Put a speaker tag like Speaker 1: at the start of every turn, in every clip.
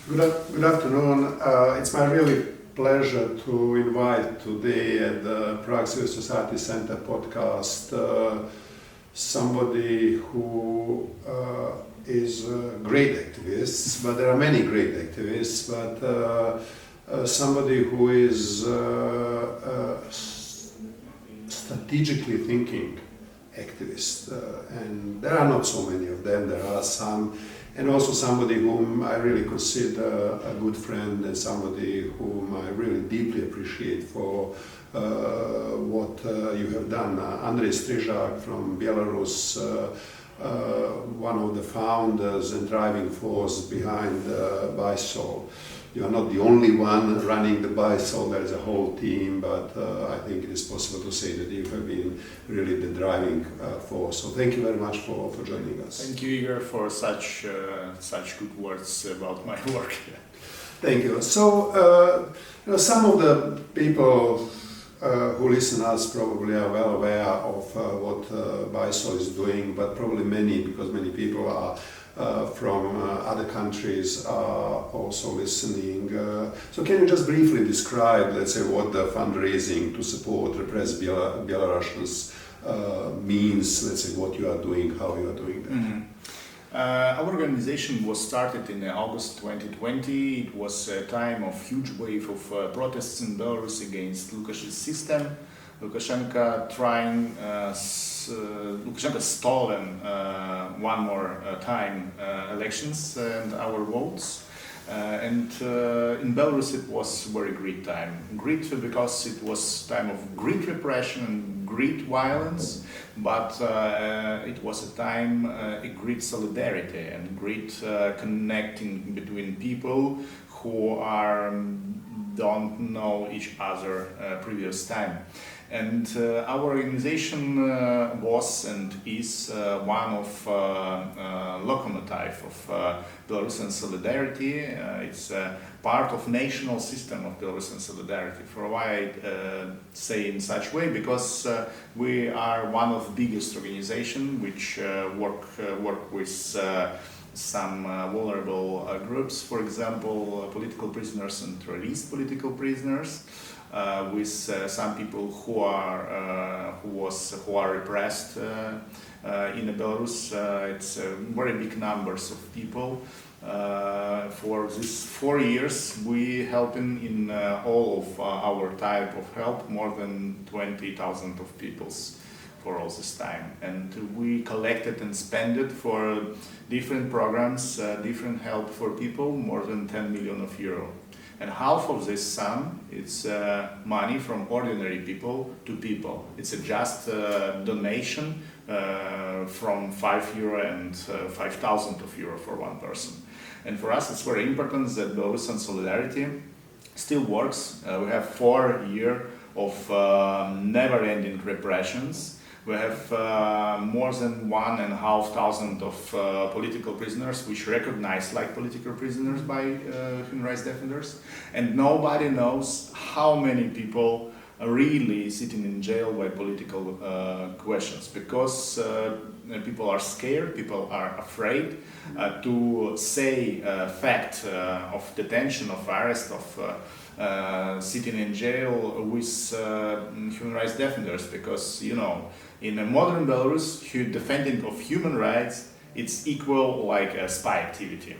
Speaker 1: Good afternoon. It's my really pleasure to invite today at the Prague Civil Society Centre podcast somebody who is a great activist, but there are many great activists, but somebody who is strategically thinking activist, and there are not so many of them, there are some, and also somebody whom I really consider a good friend and somebody whom I really deeply appreciate for what you have done. Andrei Stryzhak from Belarus, one of the founders and driving force behind BYSOL. You are not the only one running the BYSOL, there is a whole team, but I think it is possible to say that you have been really the driving force. So thank you very much for joining us.
Speaker 2: Thank you, Igor, for such good words about my work.
Speaker 1: Thank you. So, some of the people who listen us probably are well aware of what BYSOL is doing, but probably because many people are from other countries are also listening. So can you just briefly describe, let's say, what the fundraising to support repressed Belarusians means, let's say, what you are doing, how you are doing that?
Speaker 2: Mm-hmm. Our organization was started in August 2020. It was a time of huge wave of protests in Belarus against Lukashenko's system. Lukashenka stolen one more time elections and our votes. And in Belarus it was a very great time. Great because it was time of great repression and great violence, but it was a time of great solidarity and great connecting between people who don't know each other previous time. And our organization was and is one of locomotive of Belarusian solidarity. It's part of national system of Belarusian solidarity. For why I say in such way? Because we are one of the biggest organizations which work with some vulnerable groups, for example, political prisoners and released political prisoners. With some people who are repressed in Belarus. It's very big numbers of people. For these 4 years, we helping in all of our type of help more than 20,000 of people for all this time, and we collected and spent it for different programs, different help for people, more than 10 million of euro. And half of this sum, it's money from ordinary people to people. It's a just donation from €5 and 5,000 of euro for one person. And for us, it's very important that Belarusian solidarity still works. We have 4 years of never-ending repressions. We have more than 1,500 of political prisoners, which recognized like political prisoners by human rights defenders, and nobody knows how many people are really sitting in jail by political questions, because people are scared, people are afraid to say fact of detention, of arrest, of sitting in jail with human rights defenders, because in a modern Belarus, defending of human rights, it's equal like a spy activity.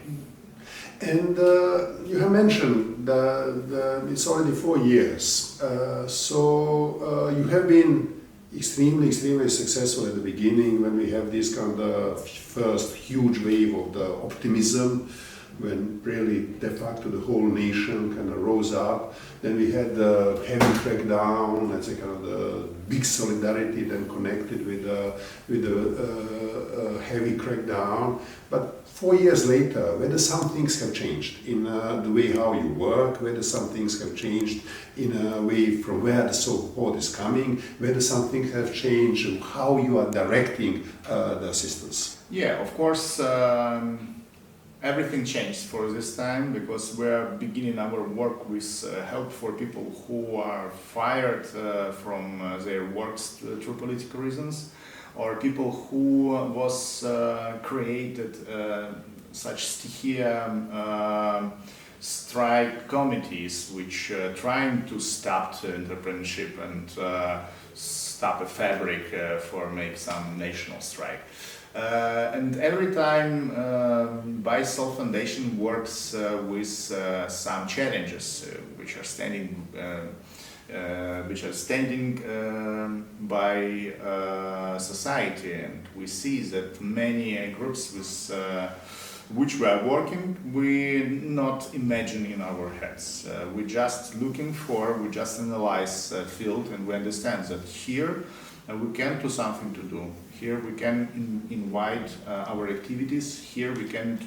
Speaker 1: And you have mentioned it's already 4 years. So you have been extremely successful at the beginning when we have this kind of first huge wave of the optimism, when really de facto the whole nation kind of rose up. Then we had the heavy crackdown, let's say kind of the big solidarity then connected with the heavy crackdown. But 4 years later, whether some things have changed in the way how you work, whether some things have changed in a way from where the support is coming, whether some things have changed in how you are directing the assistance.
Speaker 2: Yeah, of course. Everything changed for this time, because we are beginning our work with help for people who are fired from their works through political reasons, or people who was created such strike committees which trying to stop the entrepreneurship and stop a fabric for make some national strike. And every time BYSOL Foundation works with some challenges which are standing by society, and we see that many groups with which we are working, we not imagine in our heads. We just analyze field, and we understand that here we can do something to do. Here we can invite our activities. Here we can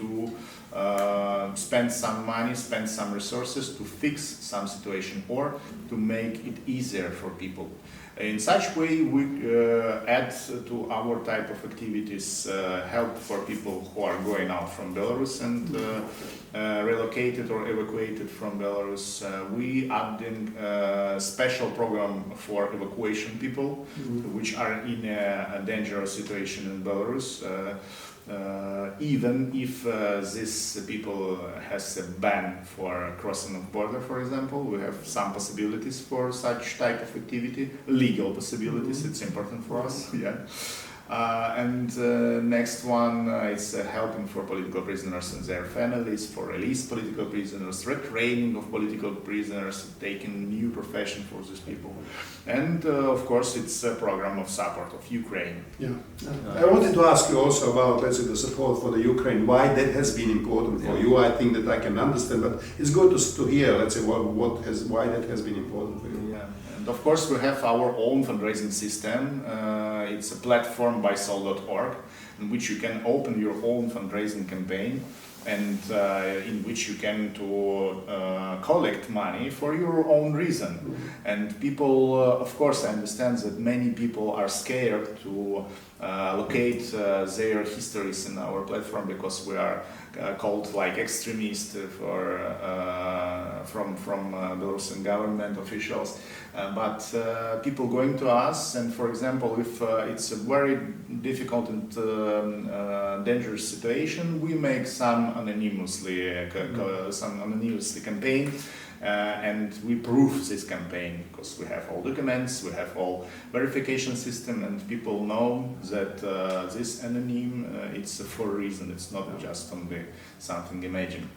Speaker 2: spend some money, spend some resources to fix some situation or to make it easier for people. In such way, we add to our type of activities help for people who are going out from Belarus and relocated or evacuated from Belarus. We adding a special program for evacuation people which are in a dangerous situation in Belarus. Even if these people has a ban for crossing of border, for example, we have some possibilities for such type of activity, legal possibilities. It's important for us. Yeah. And next one is helping for political prisoners and their families, for released political prisoners, retraining of political prisoners, taking new profession for these people. And of course, it's a program of support of Ukraine.
Speaker 1: Yeah. I wanted to ask you also about, let's say, the support for the Ukraine, why that has been important for you. I think that I can understand, but it's good to hear, let's say, why that has been important for you.
Speaker 2: Yeah. And of course, we have our own fundraising system. It's a platform BYSOL.org in which you can open your own fundraising campaign and in which you can collect money for your own reason. And people, of course, I understand that many people are scared to locate their histories in our platform because we are called like extremists from Belarusian government officials. But people going to us, and for example, if it's a very difficult and dangerous situation, we make some anonymously campaign, and we prove this campaign because we have all documents, we have all verification system, and people know that this anonym it's for a reason. It's not just only something imagined,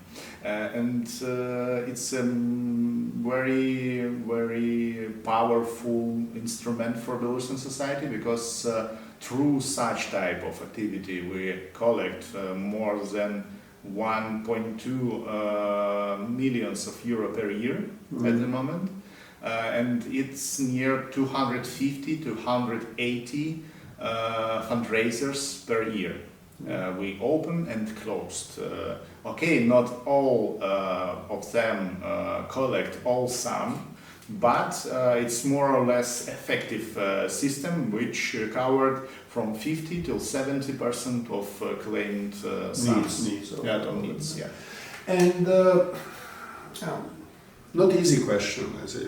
Speaker 2: and it's a very, very powerful instrument for Belarusian society because through such type of activity we collect more than 1.2 millions of euro per year at the moment, and it's near 250 to 180 fundraisers per year. We open and closed. Okay, not all of them collect all sum, but it's more or less effective system which covered from 50 to 70% of claimed sums. Needs. Yeah.
Speaker 1: And not easy question. I say,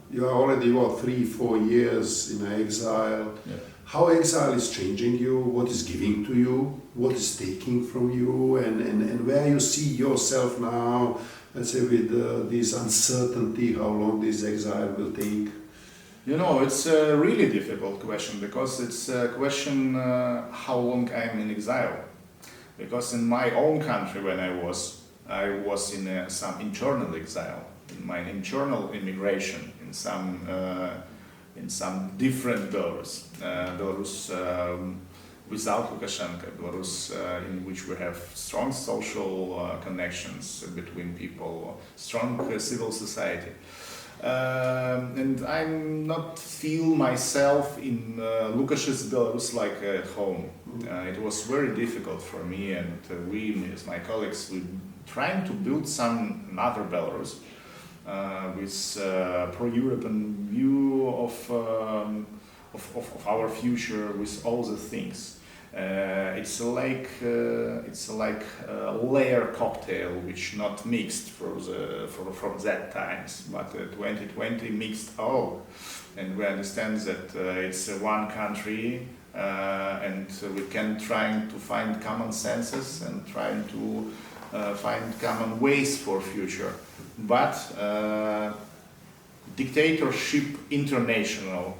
Speaker 1: you are already 3-4 years in exile.
Speaker 2: Yeah.
Speaker 1: How exile is changing you? What is giving to you? What is taking from you? And where you see yourself now? Let's say with this uncertainty, how long this exile will take?
Speaker 2: It's a really difficult question because it's a question how long I'm in exile. Because in my own country, when I was in some internal exile, in my internal immigration, in some different Belarus, Belarus without Lukashenko, Belarus in which we have strong social connections between people, strong civil society. And I'm not feel myself in Lukash's Belarus like at home. It was very difficult for me, and we, as my colleagues, we trying to build some another Belarus with pro-European view of our future, with all the things. It's like a layer cocktail which not mixed from that times, but 2020 mixed all, and we understand that it's one country and we can trying to find common senses and trying to find common ways for future. But dictatorship international,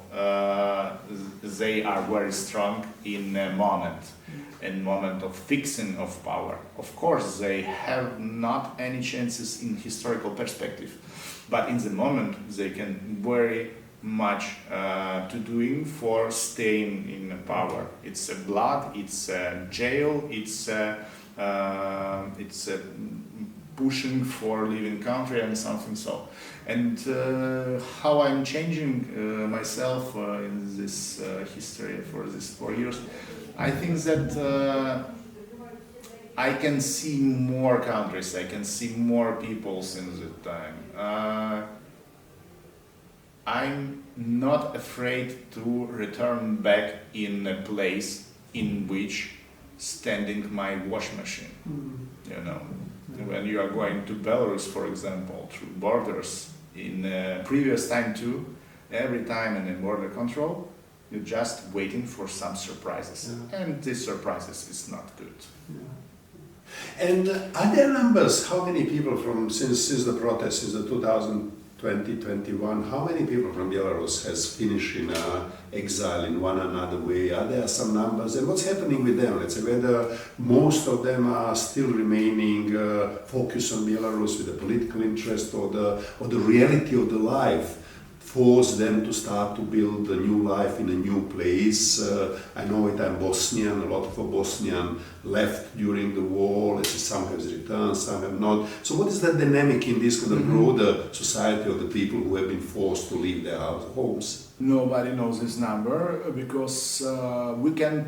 Speaker 2: they are very strong in a moment of fixing of power. Of course, they have not any chances in historical perspective, but in the moment they can very much to doing for staying in power. It's a blood, it's a jail, it's pushing for leaving country and something so. And how I'm changing myself in this history for these 4 years, I think that I can see more countries, I can see more people since that time. I'm not afraid to return back in a place in which standing my wash machine, you know. When you are going to Belarus, for example, through borders, in previous time too, every time in a border control, you're just waiting for some surprises. Yeah. And these surprises is not good.
Speaker 1: Yeah. And are there numbers, how many people from, since the protest, since the 2020-21, how many people from Belarus has finished in exile in one another way? Are there some numbers? And what's happening with them? Let's say whether most of them are still remaining focused on Belarus with a political interest, or the reality of the life force them to start to build a new life in a new place. I know it, I'm Bosnian, a lot of Bosnian left during the war, let's say some have returned, some have not. So what is the dynamic in this kind of broader society of the people who have been forced to leave their homes?
Speaker 2: Nobody knows this number because we can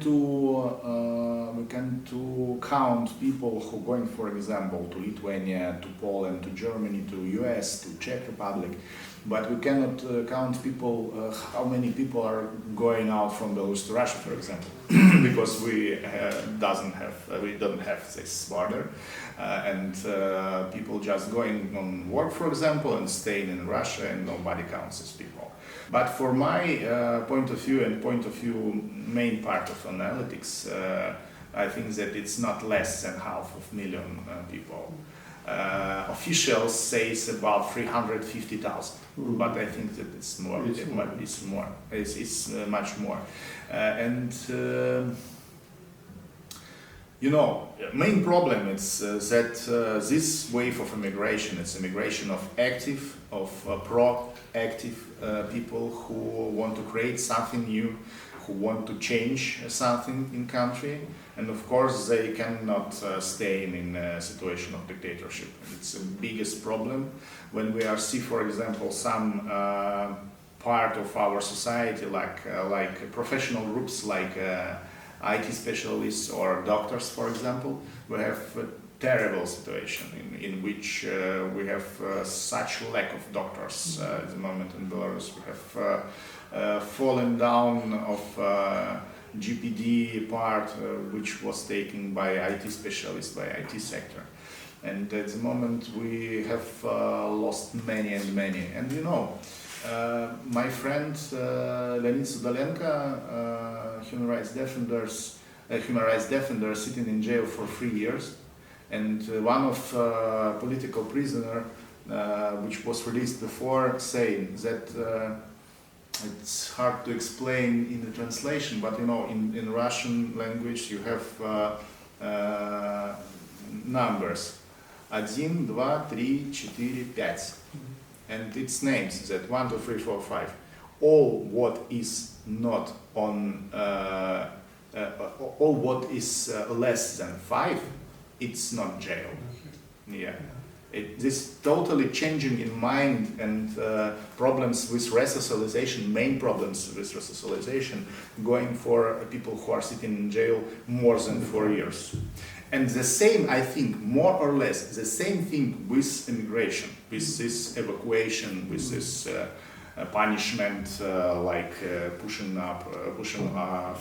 Speaker 2: count people who going, for example, to Lithuania, to Poland, to Germany, to US, to Czech Republic. But we cannot count people, how many people are going out from Belarus to Russia, for example, because we don't have this border, and people just going on work, for example, and staying in Russia, and nobody counts these people. But for my point of view and point of view, main part of analytics, I think that it's not less than 500,000 people. Officials say it's about 350,000, but I think that it's more. It's much more, and you know, main problem is that this wave of immigration, it's immigration of active, of proactive people who want to create something new, who want to change something in country, and of course they cannot stay in a situation of dictatorship. It's the biggest problem when we see, for example, some part of our society, like professional groups, like IT specialists or doctors, for example, we have a terrible situation in which we have such lack of doctors at the moment in Belarus. We have fallen down of GPD part, which was taken by IT specialists, by IT sector. And at the moment we have lost many and many. And you know, my friend Leonid Sudolenko, human rights defender sitting in jail for 3 years, and one of political prisoner which was released before, saying that it's hard to explain in the translation, but you know, in Russian language you have numbers 1, 2, 3, 4, 5, and it's names that 1, 2, 3, 4, 5. All what is not on, all what is less than 5, it's not jail. Yeah. This totally changing in mind and problems with resocialization, main problems with resocialization, going for people who are sitting in jail more than 4 years. And the same, I think, more or less, the same thing with immigration, with this evacuation, with this punishment, like pushing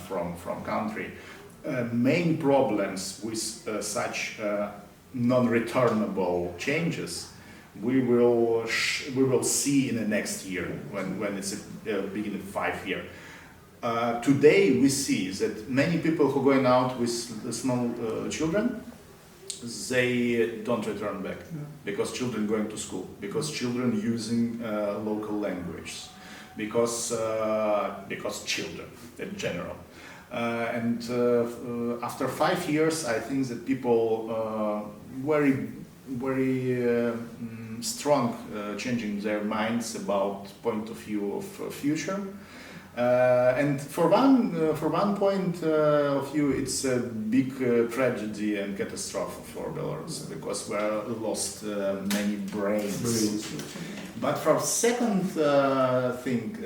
Speaker 2: from country. Main problems with such non-returnable changes we will see in the next year when it's a beginning 5 year. today we see that many people who are going out with small children, they don't return back because children going to school, because children using local language, because children in general. And after 5 years, I think that people very strong changing their minds about point of view of future. And for one point of view, it's a big tragedy and catastrophe for Belarus because we lost many brains. But for second thing,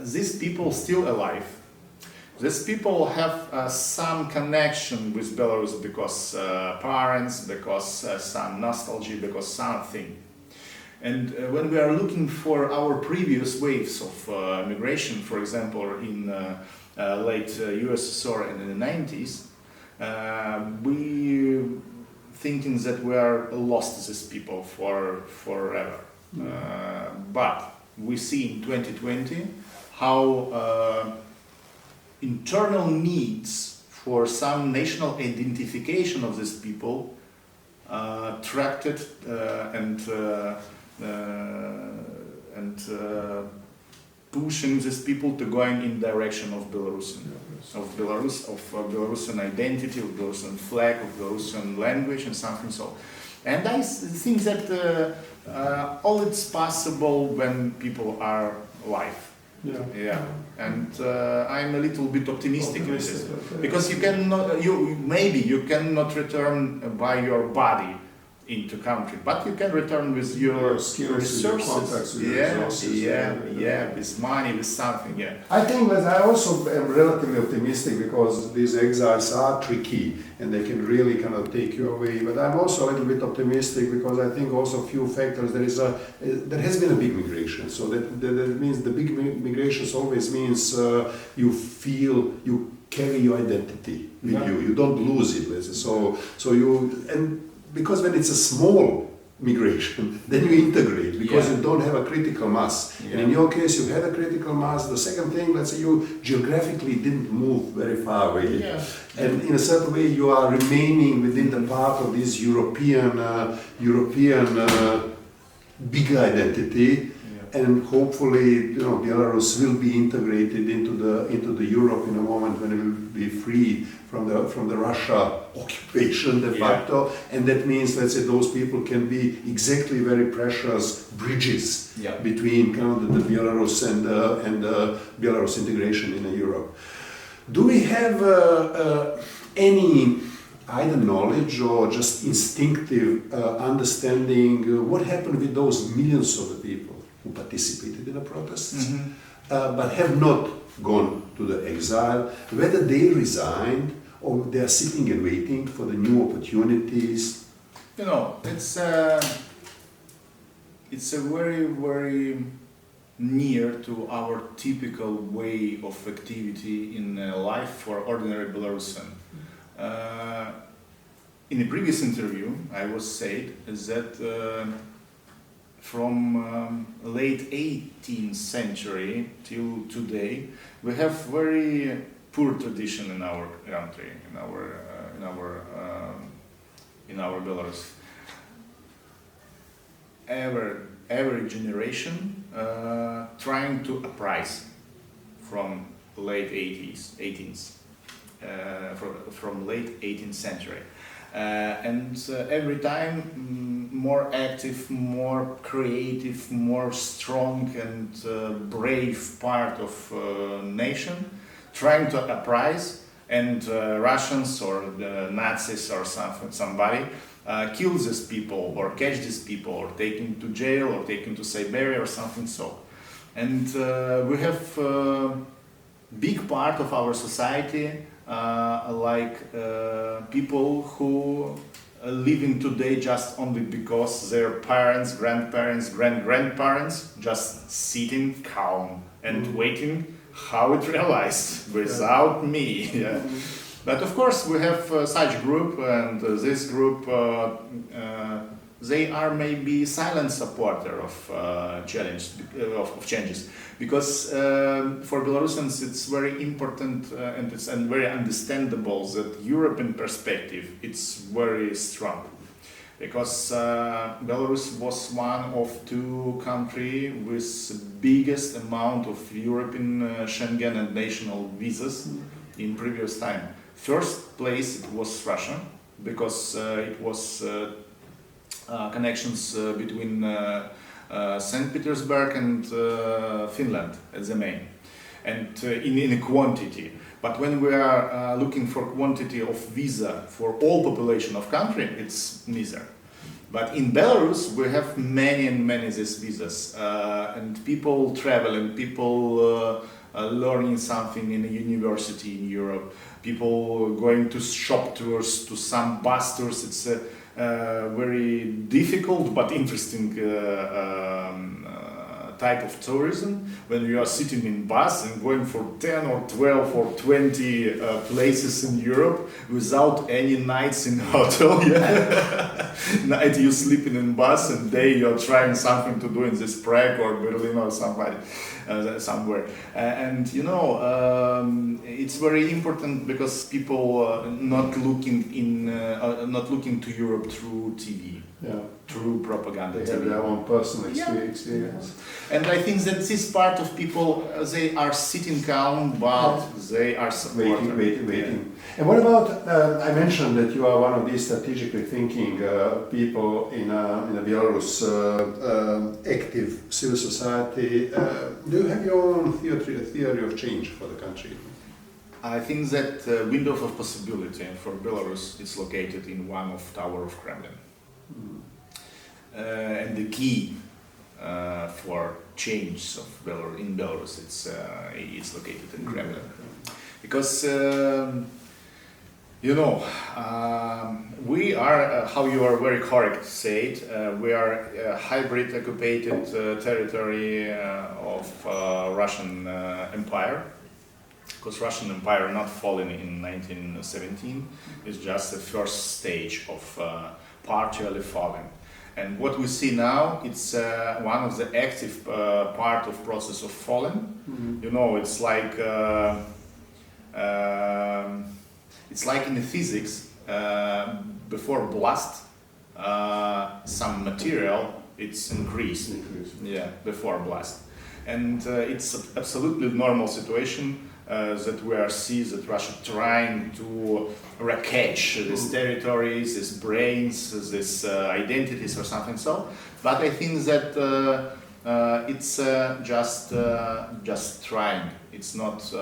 Speaker 2: these people still alive. These people have some connection with Belarus because parents, because some nostalgia, because something. And when we are looking for our previous waves of migration, for example, in late USSR in the 90s, we thinking that we are lost these people forever. But we see in 2020 how internal needs for some national identification of these people tracked and pushing these people to going in direction of Belarusian, of Belarusian identity, of Belarusian flag, of Belarusian language, and something so. And I think that all it's possible when people are alive. Yeah. And I'm a little bit optimistic in this because you cannot return by your body into country, but you can return with your
Speaker 1: skills,
Speaker 2: resources,
Speaker 1: with your contacts, with your resources,
Speaker 2: with money, with something.
Speaker 1: I think that I also am relatively optimistic because these exiles are tricky and they can really kind of take you away. But I'm also a little bit optimistic because I think also a few factors. There has been a big migration, so that means the big migrations always means you carry your identity with you. You don't lose it. Because when it's a small migration, then you integrate because you don't have a critical mass. And in your case, you had a critical mass. The second thing, let's say you geographically didn't move very far away. And in a certain way, you are remaining within the part of this European big identity. And hopefully, Belarus will be integrated into the Europe in a moment when it will be free from the Russia occupation de facto, and that means, let's say, those people can be exactly very precious bridges between kind of the Belarus and Belarus integration in Europe. Do we have any either knowledge or just instinctive understanding what happened with those millions of the people who participated in the protests, but have not gone to the exile, whether they resigned or they are sitting and waiting for the new opportunities?
Speaker 2: It's a very, very near to our typical way of activity in life for ordinary Belarusian. In a previous interview, I was said that from late 18th century till today, we have very poor tradition in our country, in our Belarus. Every generation trying to uprise from late 18th, from late 18th century. And every time more active, more creative, more strong and brave part of nation trying to uprise, and Russians or the Nazis or somebody kill these people or catch these people or take them to jail or take them to Siberia or something so. And we have big part of our society people who are living today just only because their parents, grandparents, grandparents just sitting calm and waiting how it realized without me. But of course we have such group, and this group they are maybe silent supporter of of changes, because for Belarusians it's very important and it's very understandable that European perspective it's very strong, because Belarus was one of two countries with biggest amount of European Schengen and national visas in previous time. First place it was Russia, because it was connections between St. Petersburg and Finland as the main, and in a quantity. But when we are looking for quantity of visa for all population of country, it's miser. But in Belarus we have many and many these visas, and people travel and people learning something in a university in Europe, people going to shop tours, to some bus tours. It's a very difficult but interesting type of tourism, when you are sitting in bus and going for 10 or 12 or 20 places in Europe without any nights in hotel. Night you sleeping in bus and day you're trying something to do in this Prague or Berlin or somebody somewhere. And you know, it's very important because people not looking to Europe through TV. Through propaganda.
Speaker 1: They have their own personal experience.
Speaker 2: And I think that this part of people, they are sitting calm, but they are supporting.
Speaker 1: Waiting. And what about, I mentioned that you are one of these strategically thinking people in Belarus, active civil society. Do you have your own theory of change for the country?
Speaker 2: I think that window of possibility for Belarus is located in one of Tower of Kremlin. And the key for change in Belarus, it's located in Kremlin, because you know, we are, how you are very correct to say it, we are a hybrid occupied territory of Russian Empire. Because Russian Empire not fallen in 1917 is just the first stage of partially falling. And what we see now, it's one of the active part of process of falling. You know, it's like in the physics, before blast, some material it's increased. Before blast, and it's absolutely normal situation. That we see that Russia trying to recatch these territories, these brains, these identities or something so. But I think that it's just trying. It's not.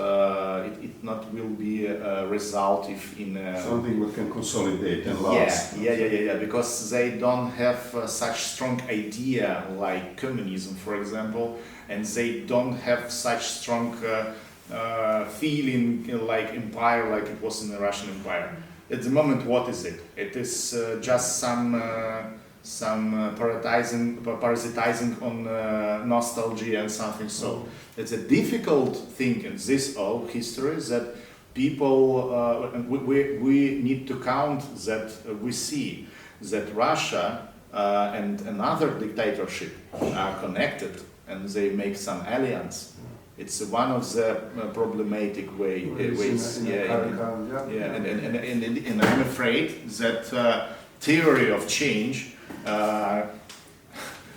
Speaker 2: It not will be a result if in
Speaker 1: something we can consolidate and last.
Speaker 2: Yeah. Because they don't have such strong idea like communism, for example, and they don't have such strong. Feeling like empire, like it was in the Russian Empire. At the moment, what is it? It is just some parasitizing on nostalgia and something. So it's a difficult thing in this old history that people we need to count that we see that Russia and another dictatorship are connected and they make some alliance. It's one of the problematic ways. And I'm afraid that theory of change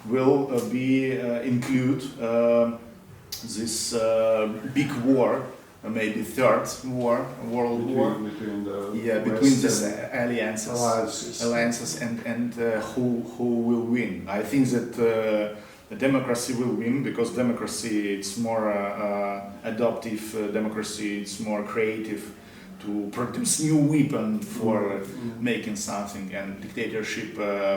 Speaker 2: will include this big war, maybe third world war, between these alliances and who will win. I think that. Democracy will win, because democracy it's more adaptive. Democracy it's more creative to produce new weapon for making something, and dictatorship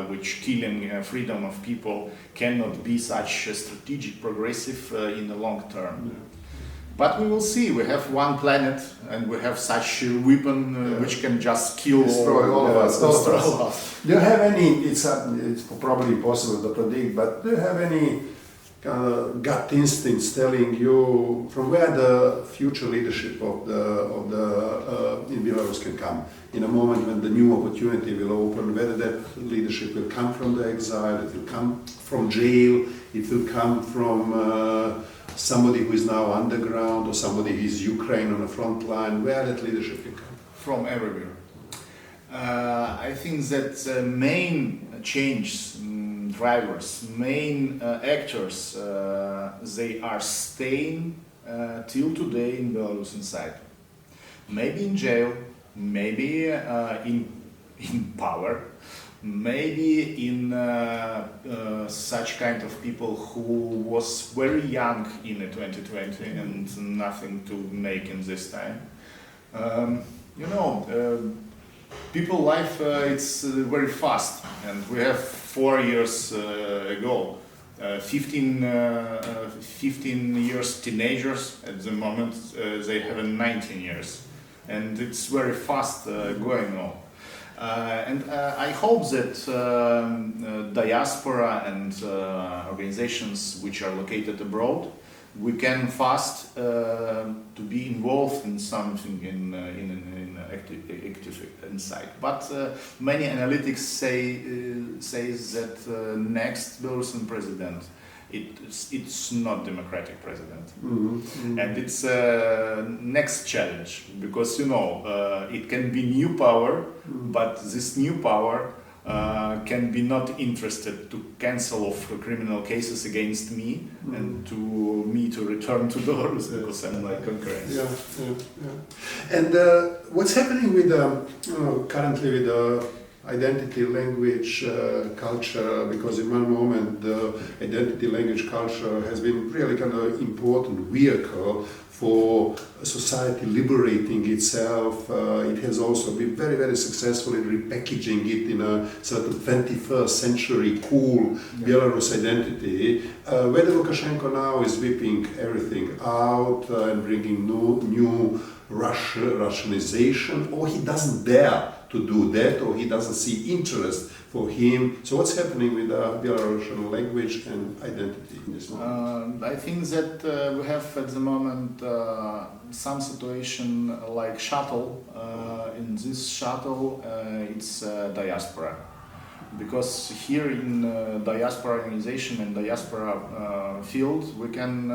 Speaker 2: which killing freedom of people cannot be such a strategic progressive in the long term. But we will see. We have one planet, and we have such a weapon which can just kill
Speaker 1: all of us. Do you have any? It's probably impossible to predict, but do you have any kind of gut instincts telling you from where the future leadership of the in Belarus can come. In a moment when the new opportunity will open, whether that leadership will come from the exile, it will come from jail, it will come from somebody who is now underground or somebody who is Ukraine on the front line, where that leadership can come.
Speaker 2: From everywhere. I think that the main change drivers, main actors, they are staying till today in Belarusian side. Maybe in jail, maybe in power, maybe in such kind of people who was very young in 2020 and nothing to make in this time. People life it's very fast, and we have 4 years ago, 15 years teenagers at the moment, they have 19 years, and it's very fast going on. And I hope that diaspora and organizations which are located abroad, we can fast to be involved in something in active inside. But many analytics says that next Belarusian president, it's not democratic president, and it's next challenge, because it can be new power, but this new power can be not interested to cancel of criminal cases against me and to me to return to Belarus because I'm like concurrent.
Speaker 1: And what's happening with currently with the identity, language, culture? Because in one moment the identity, language, culture has been really kind of important vehicle for society liberating itself. It has also been very, very successful in repackaging it in a sort of 21st century cool Belarus identity, where the Lukashenko now is whipping everything out and bringing new Russianization, or he doesn't dare to do that, or he doesn't see interest for him. So what's happening with the Belarusian language and identity in this moment?
Speaker 2: I think that we have at the moment some situation like shuttle. In this shuttle, it's diaspora. Because here in diaspora organization and diaspora field, we can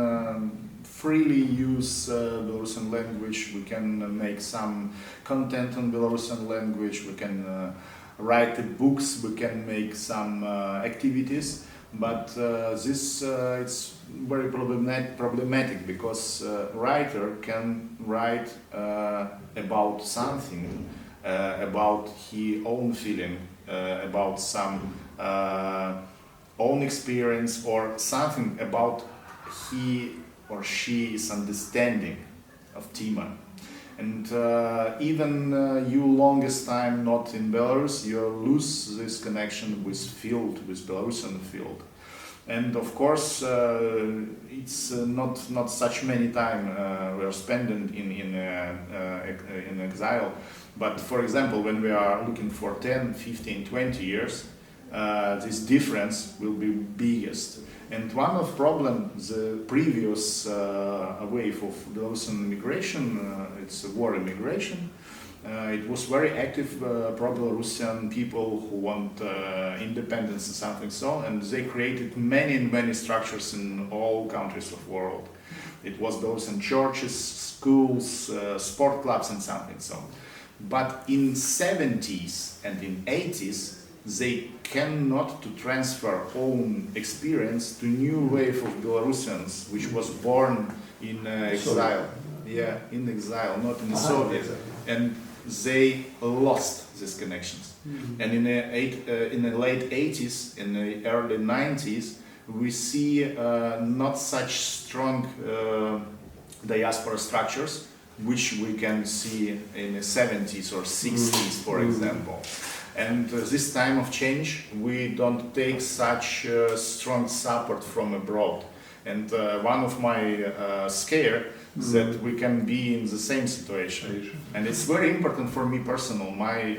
Speaker 2: freely use Belarusian language, we can make some content on Belarusian language, we can write books, we can make some activities, but this it's very problematic because writer can write about something, about his own feeling, about some own experience, or something about he or she is understanding of Tima. And even you longest time not in Belarus, you lose this connection with field, with Belarusian field. And of course, it's not such many time we are spending in exile. But for example, when we are looking for 10, 15, 20 years, this difference will be biggest. And one of problems, the previous wave of Belarusian migration, it's war immigration. It was very active pro-Belarusian people who want independence and something so, and they created many structures in all countries of the world. It was Belarusian churches, schools, sport clubs and something so. But in 70s and in 80s, they cannot to transfer own experience to new wave of Belarusians, which was born in exile. Yeah, in exile, not in the Soviet. And they lost these connections. And in the late 80s, in the early 90s, we see not such strong diaspora structures, which we can see in the 70s or 60s, for example. And this time of change, we don't take such strong support from abroad. And one of my scare is that we can be in the same situation. And it's very important for me personal, my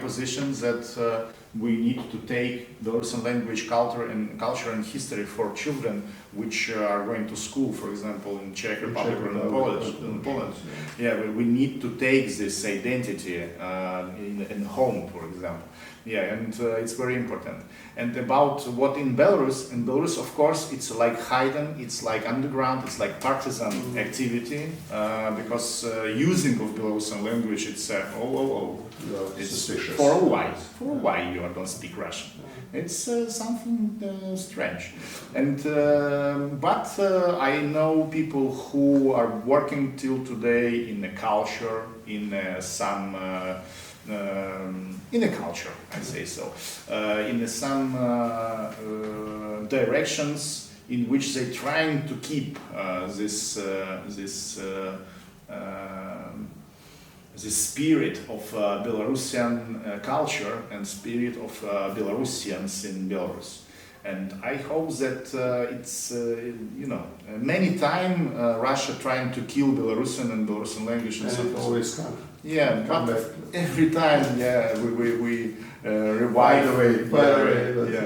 Speaker 2: position that we need to take Belarusian language, culture and history for children which are going to school, for example, in Czech Republic or in Poland. Yeah, we need to take this identity in home, for example. Yeah, and it's very important. And about what in Belarus, of course, it's like hidden, it's like underground, it's like partisan activity, because using of Belarusian language, it's it's
Speaker 1: suspicious.
Speaker 2: For why you don't speak Russian? It's something strange. And but I know people who are working till today in the culture, in some. In a culture, I say so, in some directions in which they're trying to keep this spirit of Belarusian culture and spirit of Belarusians in Belarus. And I hope that it's, many times Russia trying to kill Belarusian and Belarusian language.
Speaker 1: And it always comes.
Speaker 2: Yeah, but every time, we revive.
Speaker 1: By the way,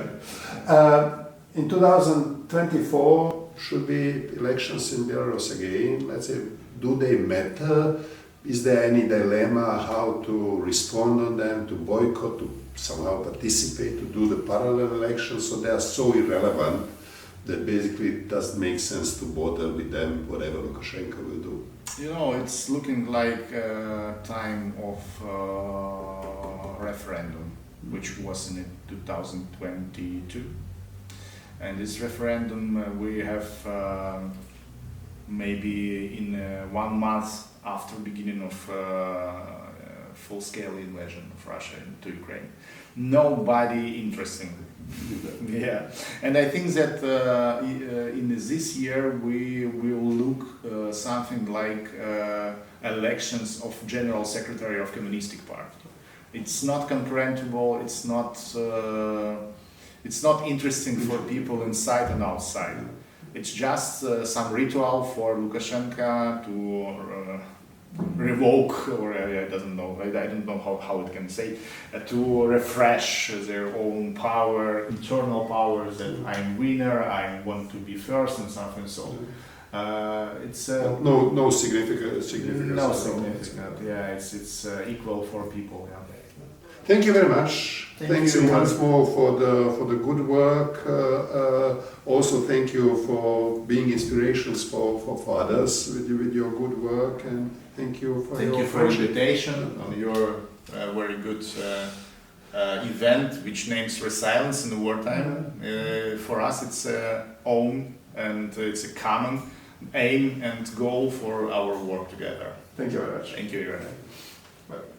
Speaker 1: in 2024 should be elections in Belarus again. Let's say, do they matter? Is there any dilemma how to respond on them, to boycott, to somehow participate, to do the parallel elections? So they are so irrelevant that basically it doesn't make sense to bother with them, whatever Lukashenko will do.
Speaker 2: It's looking like a time of referendum, which was in 2022. And this referendum we have maybe in 1 month after beginning of full-scale invasion of Russia into Ukraine. Nobody interesting. Yeah, and I think that in this year we will look something like elections of General Secretary of Communistic Party. It's not comprehensible. It's not interesting for people inside and outside. It's just some ritual for Lukashenka to revoke, or I don't know how it can say, to refresh their own power, internal powers, that I'm winner, I want to be first and something. So it's
Speaker 1: no significance.
Speaker 2: No significant. Yeah, it's equal for people. Yeah.
Speaker 1: Thank you very much. Thanks
Speaker 2: you
Speaker 1: once more for the good work. Also, thank you for being inspirations for others with your good work, and thank you for your
Speaker 2: invitation on your very good event, which names Resilience in the wartime. For us, it's own and it's a common aim and goal for our work together.
Speaker 1: Thank you very much.
Speaker 2: Thank you very much.
Speaker 1: Bye.